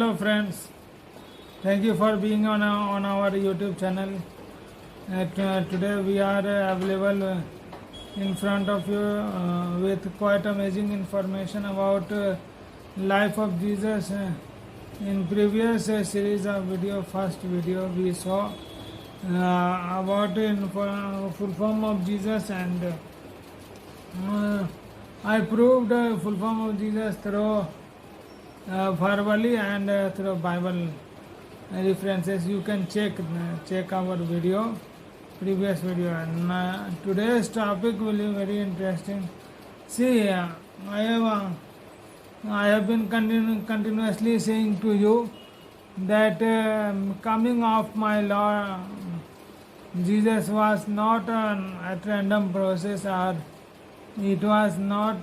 Hello friends, thank you for being on our YouTube channel. Today we are available in front of you with quite amazing information about life of Jesus. In previous series of first video we saw about full form of Jesus, and I proved full form of Jesus through verbally and through Bible references. You can check our previous video, and today's topic will be very interesting. See, I have been continuously saying to you that coming of my Lord Jesus was not a random process, or it was not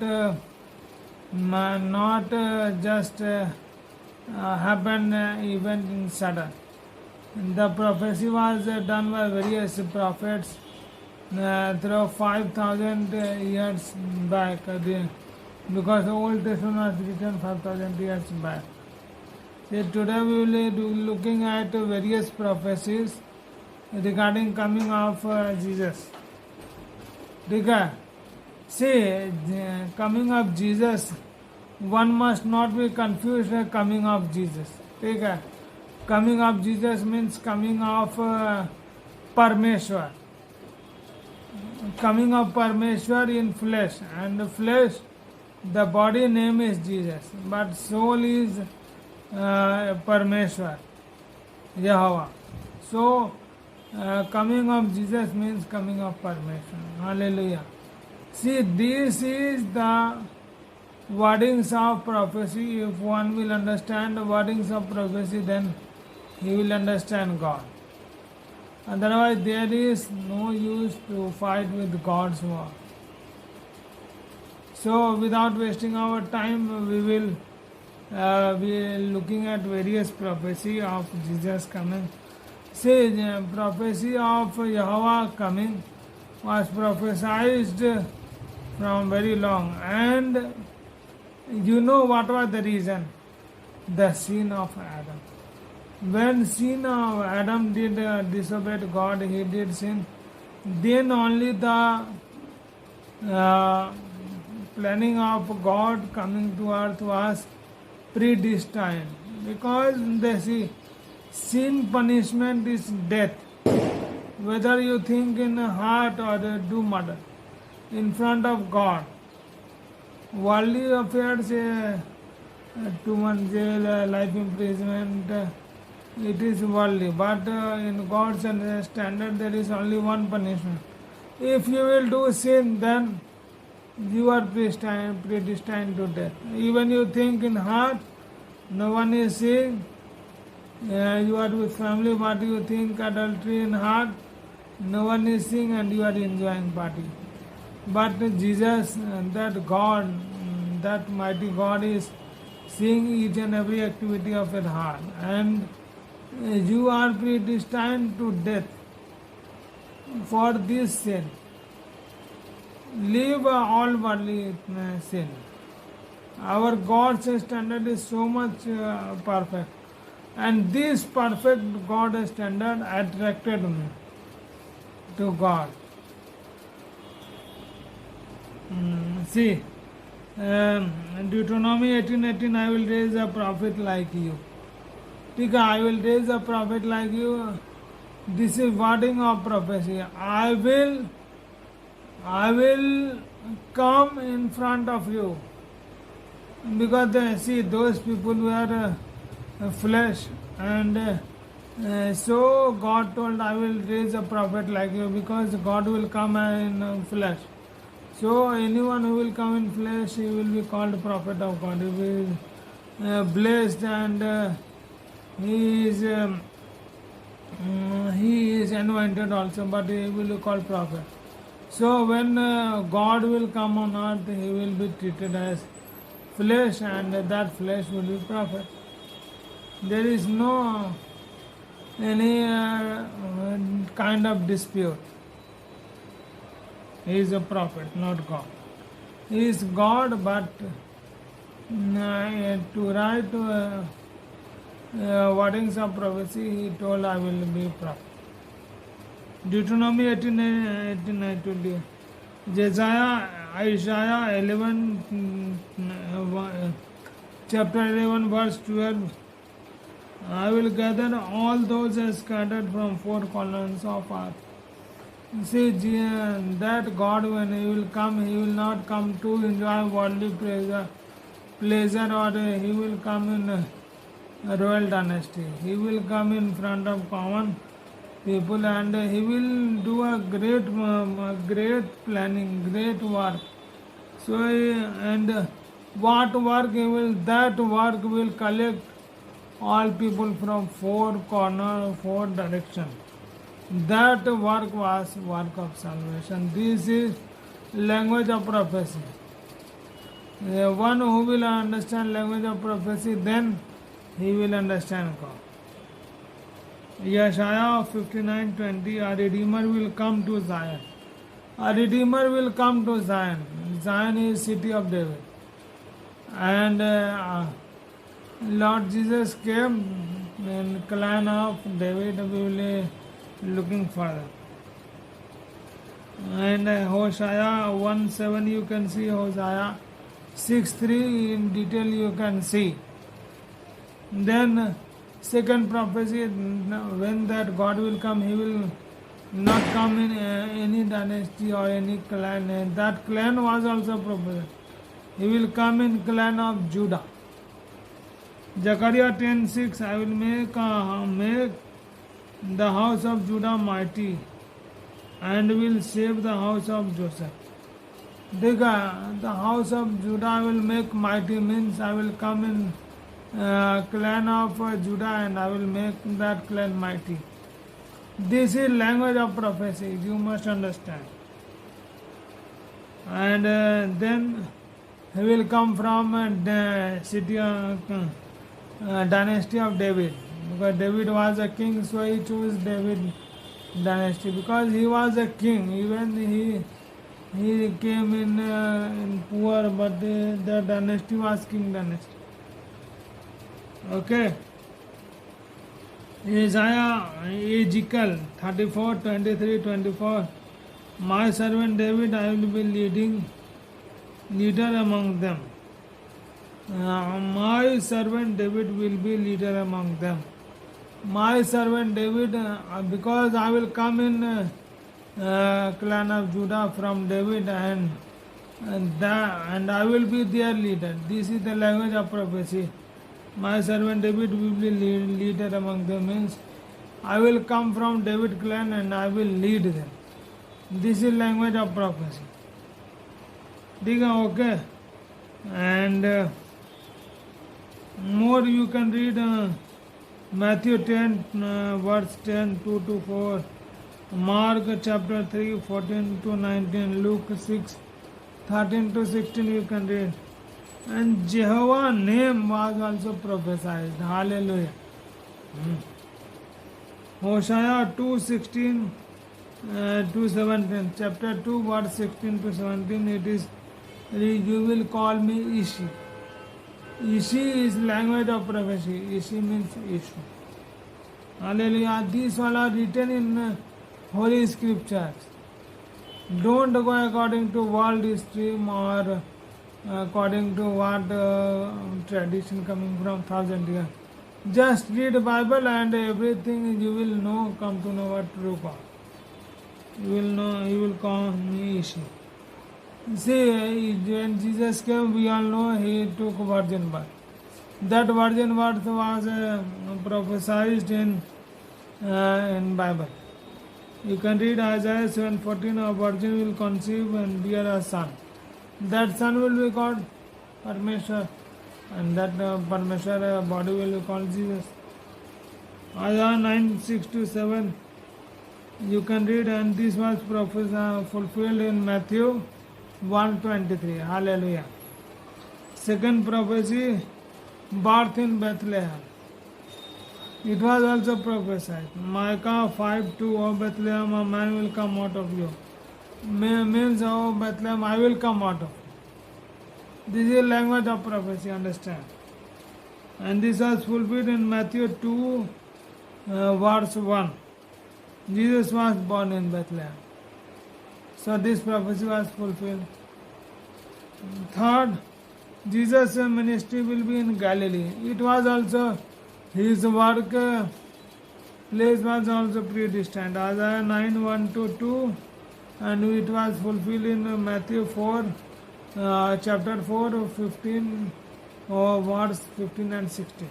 just happened event in sudden. The prophecy was done by various prophets through 5,000 years back, because the Old Testament was written 5,000 years back. So today we will be looking at various prophecies regarding coming of Jesus. See, coming of Jesus, one must not be confused with coming of Jesus. Coming of Jesus means coming of Parmeshwar. Coming of Parmeshwar in flesh, and flesh, the body name is Jesus, but soul is Parmeshwar, Jehovah. So, coming of Jesus means coming of Parmeshwar. Hallelujah. See, this is the wordings of prophecy. If one will understand the wordings of prophecy, then he will understand God. Otherwise, there is no use to fight with God's war. So, without wasting our time, we will be looking at various prophecy of Jesus coming. See, the prophecy of Jehovah coming was prophesied from very long, and you know what was the reason? The sin of Adam. When sin of Adam did disobey God, he did sin, then only the planning of God coming to earth was predestined, because they see, sin punishment is death. Whether you think in heart or do murder in front of God. Worldly affairs, 2 months jail, life imprisonment, it is worldly. But in God's standard, there is only one punishment. If you will do sin, then you are predestined to death. Even you think in heart, no one is seeing, you are with family, but you think adultery in heart, no one is seeing, and you are enjoying party. But Jesus, that God, that mighty God is seeing each and every activity of your heart, and you are predestined to death for this sin. Leave all worldly sin. Our God's standard is so much perfect, and this perfect God standard attracted me to God. See, Deuteronomy 18:18, I will raise a prophet like you. I will raise a prophet like you. This is wording of prophecy. I will come in front of you. Because see, those people were flesh, and so God told, I will raise a prophet like you, because God will come in flesh. So anyone who will come in flesh, he will be called prophet of God. He will be blessed, and he is anointed also, but he will be called prophet. So when God will come on earth, he will be treated as flesh, and that flesh will be prophet. There is no any kind of dispute. He is a prophet, not God. He is God, but to write wordings of prophecy, he told, I will be prophet. Deuteronomy 18:20. Isaiah 11, chapter 11, verse 12. I will gather all those scattered from four corners of earth. See, that God, when He will come, He will not come to enjoy worldly pleasure, or He will come in a royal dynasty. He will come in front of common people, and He will do a great planning, great work. So, and what work He will, that work will collect all people from four corners, four directions. That work was work of salvation. This is language of prophecy. One who will understand language of prophecy, then he will understand God. Yeshua 59:20, a Redeemer will come to Zion. A Redeemer will come to Zion. Zion is city of David. And Lord Jesus came in clan of David. We will be looking further. And Hosea 1:7, you can see. Hosea 6:3 in detail you can see. Then second prophecy, when that God will come, He will not come in any dynasty or any clan. And that clan was also prophesied. He will come in clan of Judah. Zechariah 10:6, I will make the house of Judah mighty and will save the house of Joseph. The house of Judah will make mighty, means I will come in clan of Judah and I will make that clan mighty. This is language of prophecy, you must understand. And then he will come from city dynasty of David, because David was a king, so he chose David dynasty because he was a king. Even he came in poor, but the dynasty was king dynasty. Okay. Ezekiel 34:23-24. My servant David, I will be leader among them. My servant David will be leader among them. My servant David, because I will come in clan of Judah from David, and I will be their leader. This is the language of prophecy. My servant David will be leader among them, means I will come from David clan and I will lead them. This is language of prophecy. Okay. And more you can read Matthew 10 verse 10 2-4, Mark chapter 3 14-19, Luke 6 13-16 you can read. And Jehovah's name was also prophesied. Hallelujah. Hosea 2:16-17, chapter 2 verse 16-17, it is, you will call me Ishi. Ishi is language of prophecy. Ishi means issue. Hallelujah. These all are written in Holy Scriptures. Don't go according to world history or according to what tradition coming from 1,000 years. Just read the Bible and everything you will know, come to know what true God. You will know, you will call me Ishi. See, when Jesus came, we all know he took virgin birth. That virgin birth was prophesied in Bible. You can read Isaiah 7:14, a virgin will conceive and bear a son. That son will be called Parmeshwar, and that Parmeshwar body will be called Jesus. Isaiah 9:6-7, you can read, and this was fulfilled in Matthew 1:23. Hallelujah. Second prophecy, birth in Bethlehem. It was also prophesied. Micah 5:2, O Bethlehem, a man will come out of you. Means, O Bethlehem, I will come out of you. This is language of prophecy, understand. And this was fulfilled in Matthew 2, verse 1. Jesus was born in Bethlehem. So this prophecy was fulfilled. Third, Jesus' ministry will be in Galilee. It was also, his work place was also predestined. Isaiah 9, 1 to 2, and it was fulfilled in Matthew 4, chapter 4, 15, verse 15 and 16.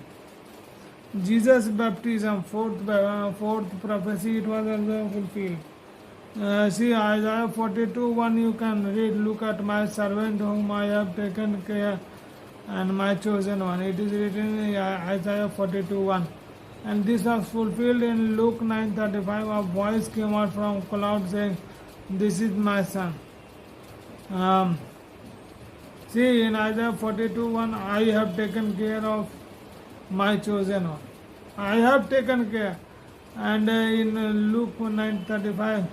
Jesus' baptism, fourth prophecy, it was also fulfilled. See Isaiah 42, 1 you can read, look at my servant whom I have taken care and my chosen one. It is written in Isaiah 42, 1. And this was fulfilled in Luke 9:35. A voice came out from cloud saying, this is my son. See in Isaiah 42, 1, I have taken care of my chosen one. I have taken care. And in Luke 9:35,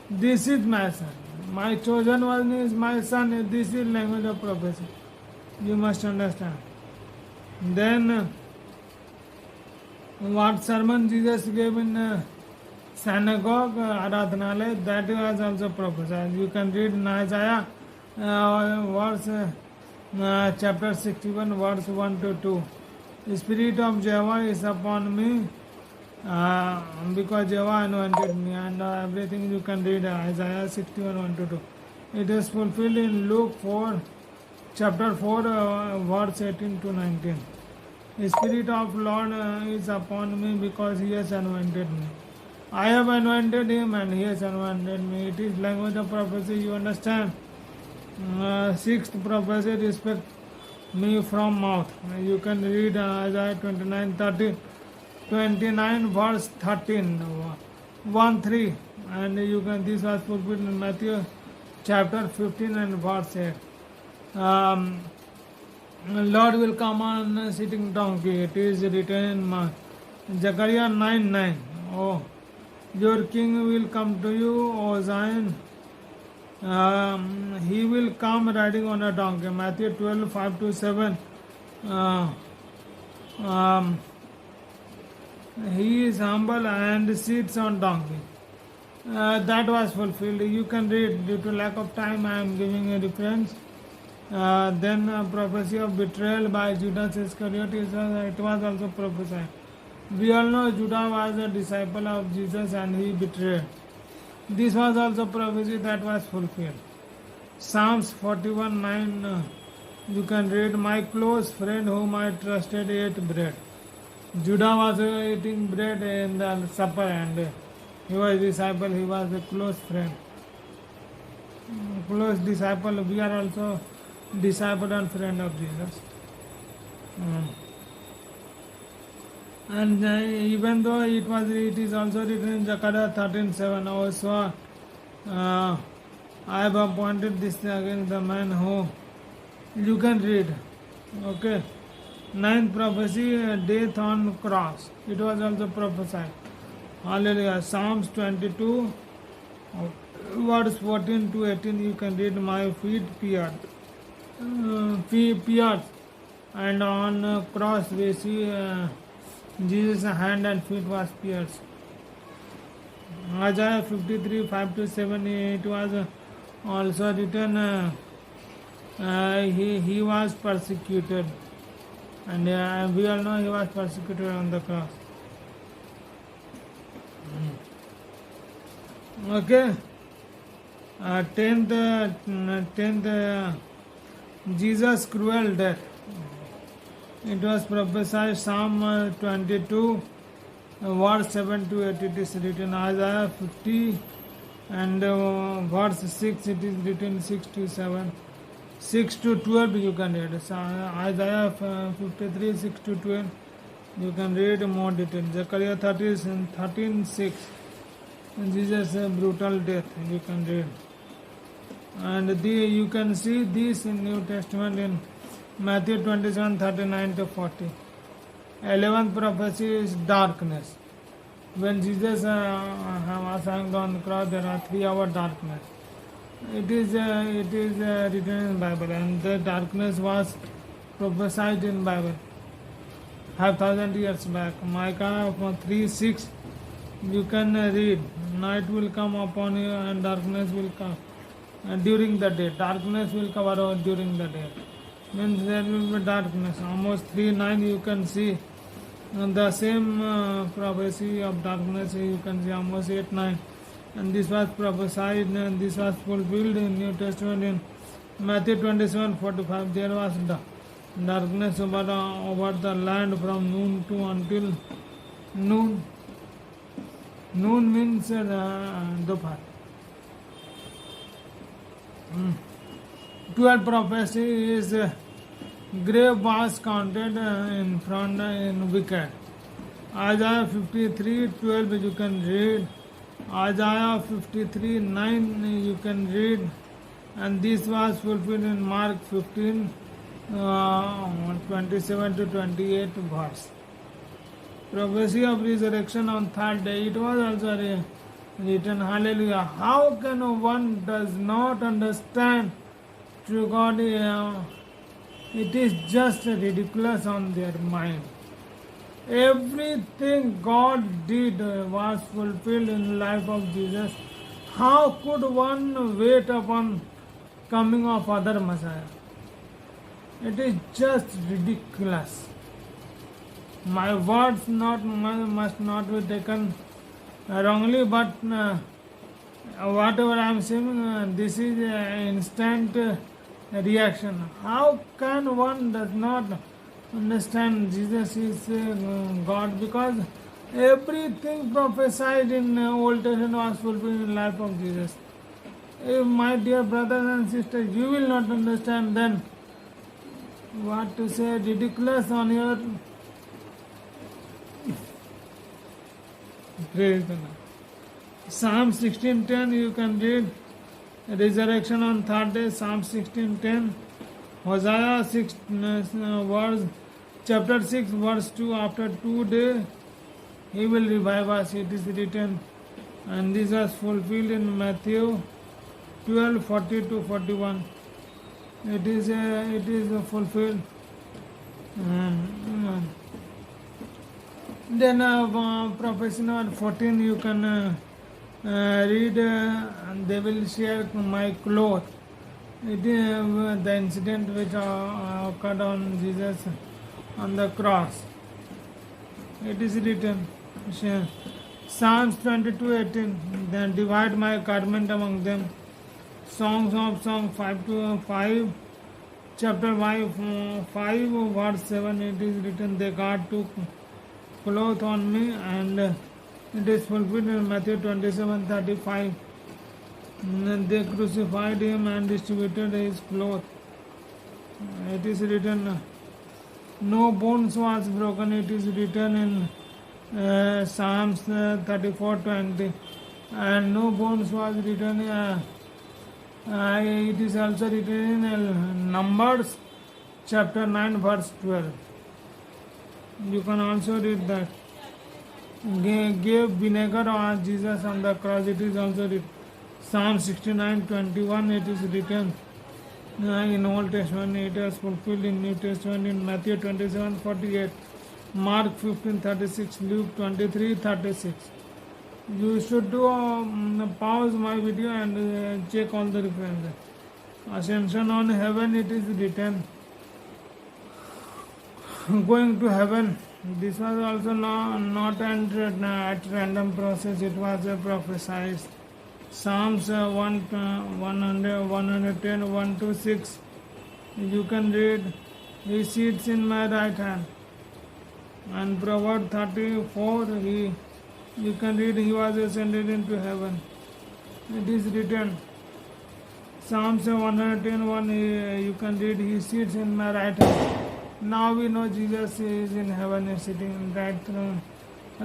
this is my son. My chosen one is my son. This is language of prophecy. You must understand. Then, what sermon Jesus gave in synagogue, Aradhanalaya, that was also prophesied. You can read in Isaiah chapter 61, verse 1 to 2. The Spirit of Jehovah is upon me, because Jehovah anointed me, and everything you can read Isaiah 61, 1 to 2. It is fulfilled in Luke 4, chapter 4, verse 18 to 19. The Spirit of Lord is upon me because He has anointed me. I have anointed Him and He has anointed me. It is language of prophecy, you understand. Sixth prophecy, respect me from mouth. You can read Isaiah 29 verse 13, 1, 3, and you can, this was fulfilled in Matthew chapter 15 and verse 8. Lord will come on sitting donkey. It is written in Zechariah 9, 9. Oh, your king will come to you, O Zion. He will come riding on a donkey. Matthew 12, 5 to 7. He is humble and sits on donkey. That was fulfilled. You can read. Due to lack of time, I am giving a reference. Then prophecy of betrayal by Judas Iscariot, it was also prophesied. We all know Judah was a disciple of Jesus and he betrayed. This was also prophecy that was fulfilled. Psalms 41, 9, you can read, my close friend whom I trusted ate bread. Judah was eating bread in the supper and he was a disciple, he was a close friend. Close disciple, we are also disciple and friend of Jesus. And even though it is also written in Zechariah 13:7, also I have appointed this against the man who, you can read. Okay. Ninth prophecy, death on cross. It was also prophesied. Hallelujah. Psalms 22, verse 14 to 18, you can read, my feet pierced. And on cross we see Jesus' hand and feet was pierced. Isaiah 53, 5 to 7, it was also written, he was persecuted. And we all know he was persecuted on the cross. Okay. 10th, Jesus' cruel death. It was prophesied, Psalm 22, verse 7 to 8, it is written. Isaiah 50 and verse 6, it is written 6 to 7. 6 to 12 you can read. Isaiah 53, 6 to 12, you can read more detail. Zechariah 13, 6, Jesus' brutal death, you can read. And you can see this in New Testament in Matthew 27, 39 to 40. 11th prophecy is darkness. When Jesus was hanged on the cross, there are 3 hour darkness. It is written in Bible, and the darkness was prophesied in Bible. 5,000 years back. Micah 3:6, you can read, night will come upon you and darkness will come during the day. Darkness will cover during the day. Means there will be darkness. Almost 3:9 you can see the same prophecy of darkness. You can see almost 8:9. And this was prophesied and this was fulfilled in New Testament in Matthew 27:45. There was darkness over the land from noon to until noon. Noon means dophar. 12 prophecy is grave was counted in front in wicked. Isaiah 53:12 you can read. Isaiah 53:9 you can read, and this was fulfilled in Mark 15 27 to 28 verse. Prophecy of resurrection on third day, it was also written. Hallelujah. How can one does not understand true God? It is just ridiculous on their mind. Everything God did was fulfilled in the life of Jesus. How could one wait upon coming of other Messiah? It is just ridiculous. My words must not be taken wrongly, but whatever I am saying, this is an instant reaction. How can one does not understand Jesus is God? Because everything prophesied in Old Testament was fulfilled in the life of Jesus. If my dear brothers and sisters, you will not understand, then what to say, ridiculous on your praise the Lord. Psalm 16:10 you can read, resurrection on third day. Psalm 16:10. Hosea 6 chapter 6 verse 2, after 2 days he will revive us, it is written, and this was fulfilled in Matthew 12:40 to 41. It is fulfilled. Then prophecy number 14 you can read, and they will share my cloth. It is the incident which occurred on Jesus on the cross. It is written, Psalms 22:18, then divide my garment among them. Songs of Song 5 chapter 5 verse 7, it is written, they God took cloth on me, and it is fulfilled in Matthew 27:35. They crucified him and distributed his cloth. It is written, no bones was broken. It is written in Psalms 34:20, and no bones was written. It is also written in Numbers chapter 9 verse 12. You can also read that. Gave vinegar on Jesus on the cross. It is also written. Psalm 69:21. It is written in Old Testament. It is fulfilled in New Testament in Matthew 27:48, Mark 15:36, Luke 23:36. You should do pause my video and check all the references. Ascension on heaven, it is written. Going to heaven, this was also not at random process, it was prophesied. Psalms 110, 1 to 6. You can read, he sits in my right hand. And Proverbs 34, you can read, he was ascended into heaven. It is written. Psalms 110:1, you can read, he sits in my right hand. Now we know Jesus is in heaven, is sitting in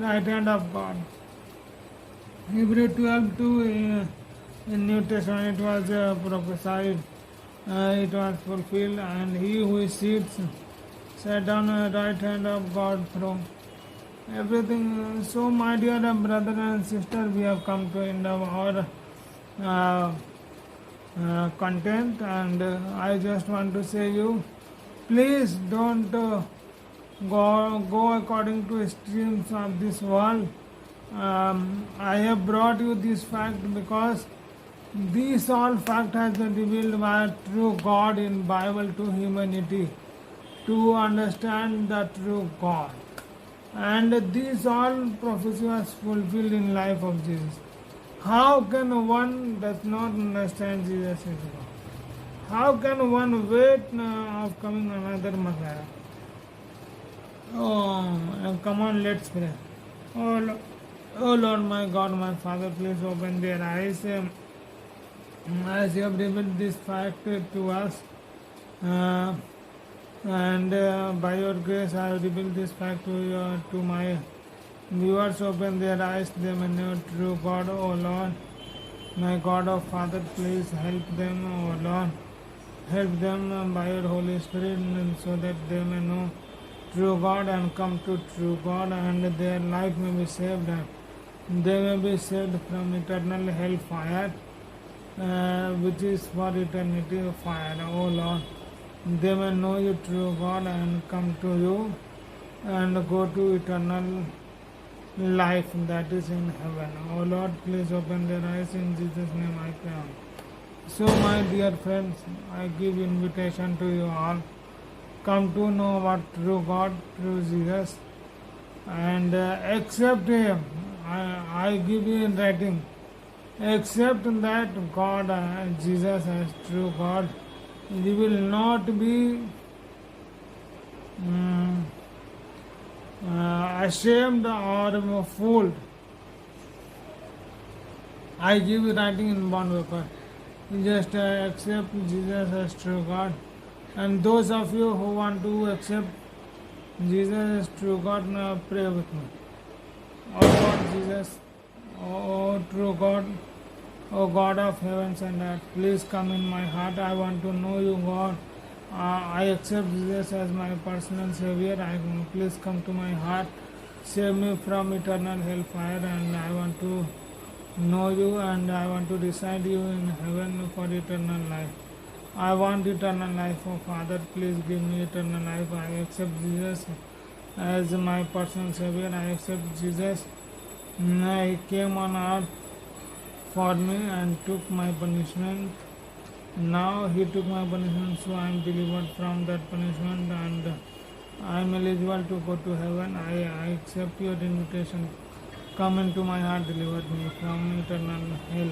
right hand of God. Hebrew 12:2, in New Testament it was prophesied, it was fulfilled, and he who sits sat on the right hand of God's throne. Everything. So my dear brother and sister, we have come to end of our content, and I just want to say you, please don't go according to streams of this world. I have brought you this fact because this all fact has been revealed by true God in Bible to humanity to understand the true God. And this all prophecy was fulfilled in life of Jesus. How can one does not understand Jesus is God? How can one wait of coming another Messiah? Oh, come on, let's pray. Oh Lord, my God, my Father, please open their eyes as you have revealed this fact to us. And by your grace, I have revealed this fact to my viewers. Open their eyes, they may know true God. Oh Lord, my God of Father, please help them. Oh Lord, help them by your Holy Spirit, and so that they may know true God and come to true God, and their life may be saved, and they may be saved from eternal hellfire, which is for eternity fire. Oh Lord, they may know you true God and come to you and go to eternal life that is in heaven. Oh Lord, please open their eyes, in Jesus' name I pray. So my dear friends, I give invitation to you all. Come to know what true God, true Jesus, and accept Him. I give you in writing. Accept that God, Jesus as true God. You will not be ashamed or fooled. I give you writing in bond paper. You just accept Jesus as true God. And those of you who want to accept Jesus as true God, now pray with me. Oh God Jesus, oh true God, oh God of heavens and earth, please come in my heart. I want to know you, God. I accept Jesus as my personal Savior. Please come to my heart. Save me from eternal hellfire, and I want to know you, and I want to reside you in heaven for eternal life. I want eternal life, oh Father, please give me eternal life. I accept Jesus as my personal Savior. I accept Jesus. He came on earth for me and took my punishment. Now He took my punishment, so I am delivered from that punishment, and I am eligible to go to heaven. I accept your invitation. Come into my heart, deliver me from eternal hell.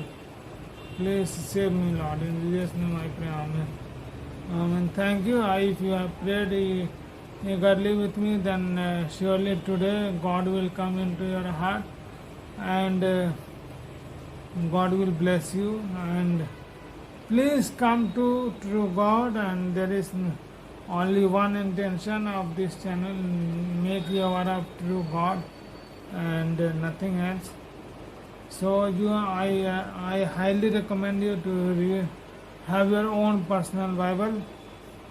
Please save me, Lord. In Jesus' name I pray. Amen. Amen. Thank you. If you have prayed eagerly with me, then surely today God will come into your heart, and God will bless you. And please come to true God, and there is only one intention of this channel: make you aware of true God and nothing else. So I highly recommend you to have your own personal Bible.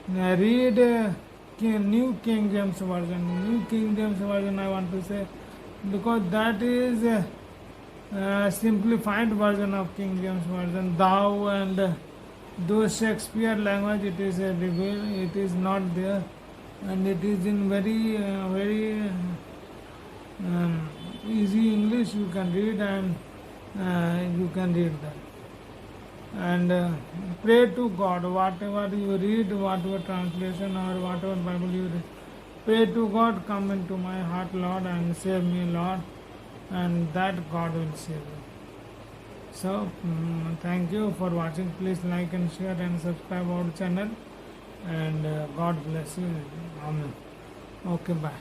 Read New King James Version. New King James Version, I want to say, because that is a simplified version of King James Version. Thou and those Shakespeare language, it is a reveal. It is not there, and it is in very easy English. You can read, and you can read that. And pray to God. Whatever you read, whatever translation or whatever Bible you read, pray to God, come into my heart, Lord, and save me, Lord, and that God will save you. So thank you for watching. Please like and share and subscribe our channel, and God bless you. Amen. Okay, bye.